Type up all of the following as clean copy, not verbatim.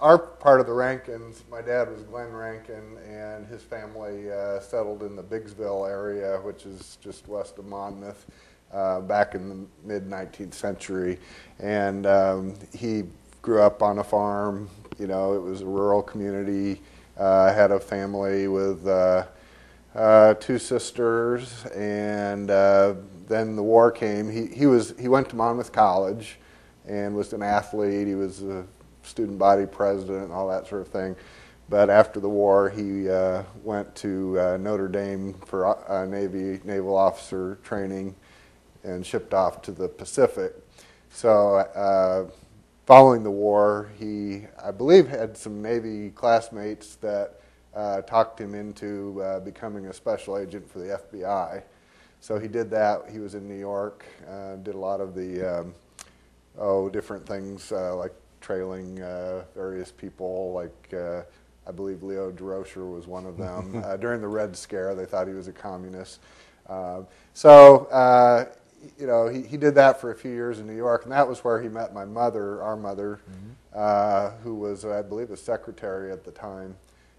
our part of the Rankins, my dad was Glenn Rankin, and his family settled in the Biggsville area, which is just west of Monmouth, back in the mid-19th century. And he grew up on a farm. You know, it was a rural community. Had a family with 2 sisters, and then the war came. He went to Monmouth College and was an athlete. He was a student body president and all that sort of thing. But after the war, he went to Notre Dame for naval officer training and shipped off to the Pacific. So following the war, he, I believe, had some Navy classmates that talked him into becoming a special agent for the FBI. So he did that. He was in New York, did a lot of the different things like trailing various people, like I believe Leo Durocher was one of them. During the Red Scare, they thought he was a communist. You know, he did that for a few years in New York, and that was where he met my mother, our mother, who was, I believe, a secretary at the time,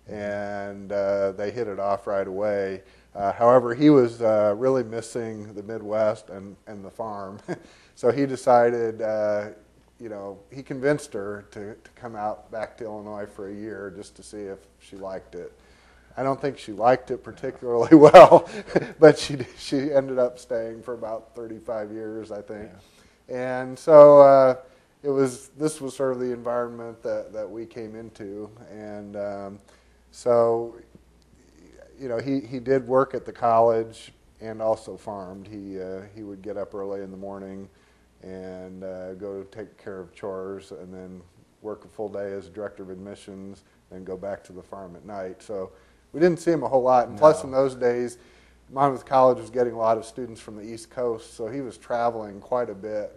and they hit it off right away. However, he was really missing the Midwest and the farm, so he decided, you know, he convinced her to come out back to Illinois for a year just to see if she liked it. I don't think she liked it particularly well, but she ended up staying for about 35 years, I think. Yeah. And so this was sort of the environment that we came into, and so, you know, he did work at the college and also farmed. He would get up early in the morning and go take care of chores, and then work a full day as director of admissions, then go back to the farm at night. So we didn't see him a whole lot, and plus in those days, Monmouth College was getting a lot of students from the East Coast, so he was traveling quite a bit,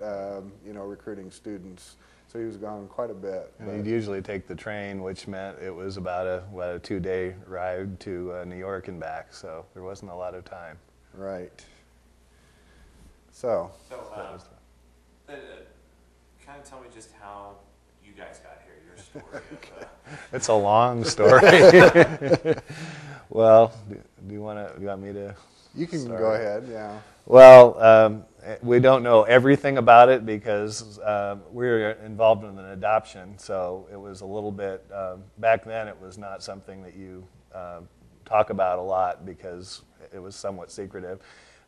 you know, recruiting students. So he was gone quite a bit. And he'd usually take the train, which meant it was about a 2-day ride to New York and back, so there wasn't a lot of time. Right. So kind of tell me just how you guys got here, your story. It's a long story. Well, do you want me to? You can start? Go ahead. Yeah. Well, we don't know everything about it because we were involved in an adoption, so it was a little bit. Back then, it was not something that you talk about a lot because it was somewhat secretive.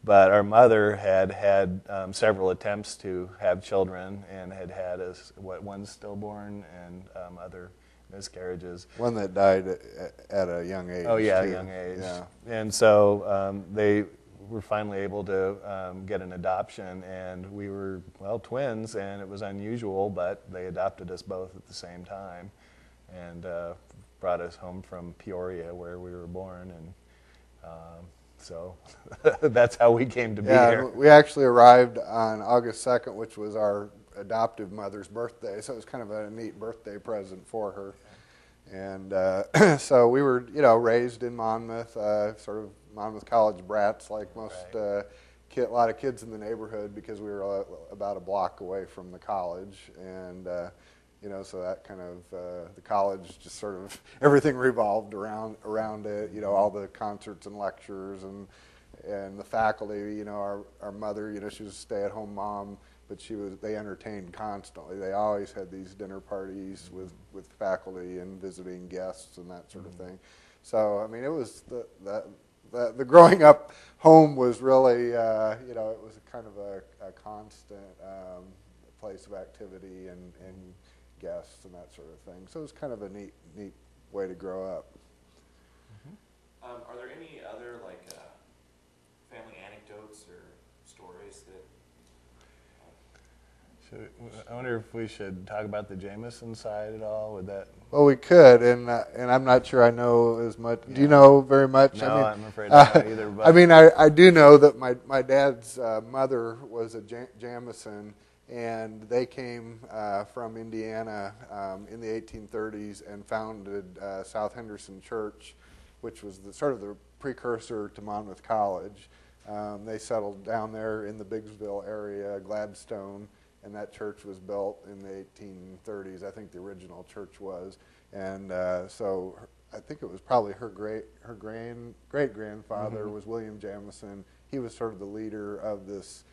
But our mother had several attempts to have children and had one stillborn and other miscarriages. One that died at a young age. Oh yeah, too. a young age. Yeah. And so they were finally able to get an adoption, and we were, well, twins, and it was unusual, but they adopted us both at the same time and brought us home from Peoria, where we were born, and so that's how we came to be here. We actually arrived on August 2nd, which was our adoptive mother's birthday, so it was kind of a neat birthday present for her. And so we were, you know, raised in Monmouth, sort of Monmouth College brats, like most a lot of kids in the neighborhood, because we were about a block away from the college, and you know, so that kind of the college just sort of everything revolved around it. You know, all the concerts and lectures and the faculty. You know, our mother, you know, she was a stay-at-home mom, but they entertained constantly. They always had these dinner parties with faculty and visiting guests and that sort of thing. So I mean, it was the growing up home was really, you know, it was kind of a constant place of activity and guests and that sort of thing. So it was kind of a neat way to grow up. Are there any other family anecdotes or stories that? I wonder if we should talk about the Jameson side at all. Would that? Well, we could, and I'm not sure I know as much. Yeah. Do you know very much? No, I mean, I'm afraid I don't either. But I mean, I do know that my dad's mother was a Jamison, and they came from Indiana in the 1830s and founded South Henderson Church, which was sort of the precursor to Monmouth College. They settled down there in the Biggsville area, Gladstone, and that church was built in the 1830s. I think the original church was, and so I think it was probably her great grandfather was William Jamison. He was sort of the leader of this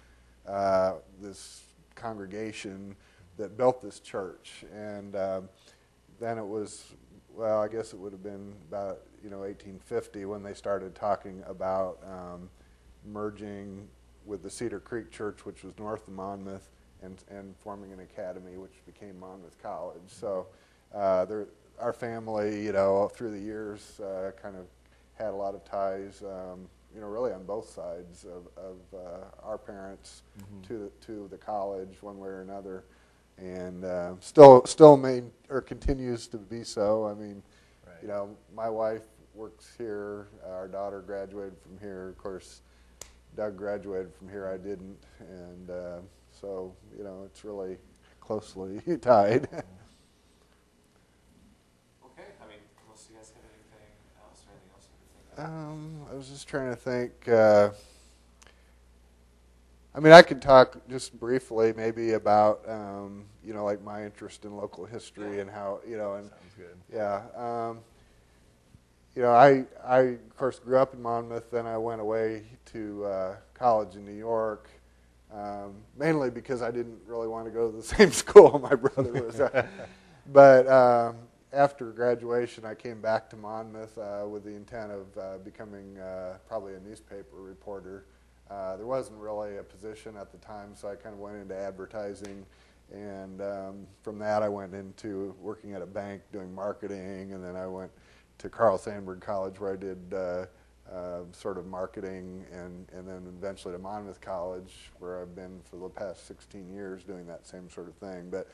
this congregation that built this church, and then it was, well, I guess it would have been about 1850 when they started talking about merging with the Cedar Creek Church, which was north of Monmouth, and forming an academy, which became Monmouth College. So our family, through the years, kind of had a lot of ties, really on both sides of our parents to the college, one way or another, and still continues to be so. I mean, Right. My wife works here. Our daughter graduated from here. Of course, Doug graduated from here. I didn't, and so it's really closely tied. Okay, I mean, unless you guys have anything else or anything else you can think of. I was just trying to think. I mean, I could talk just briefly, maybe about like my interest in local history and how and Sounds good. yeah. I of course grew up in Monmouth. Then I went away to college in New York, mainly because I didn't really want to go to the same school my brother was at. But after graduation, I came back to Monmouth with the intent of becoming probably a newspaper reporter. There wasn't really a position at the time, so I kind of went into advertising. And from that, I went into working at a bank doing marketing, and then I went to Carl Sandburg College, where I did sort of marketing, and then eventually to Monmouth College, where I've been for the past 16 years doing that same sort of thing. But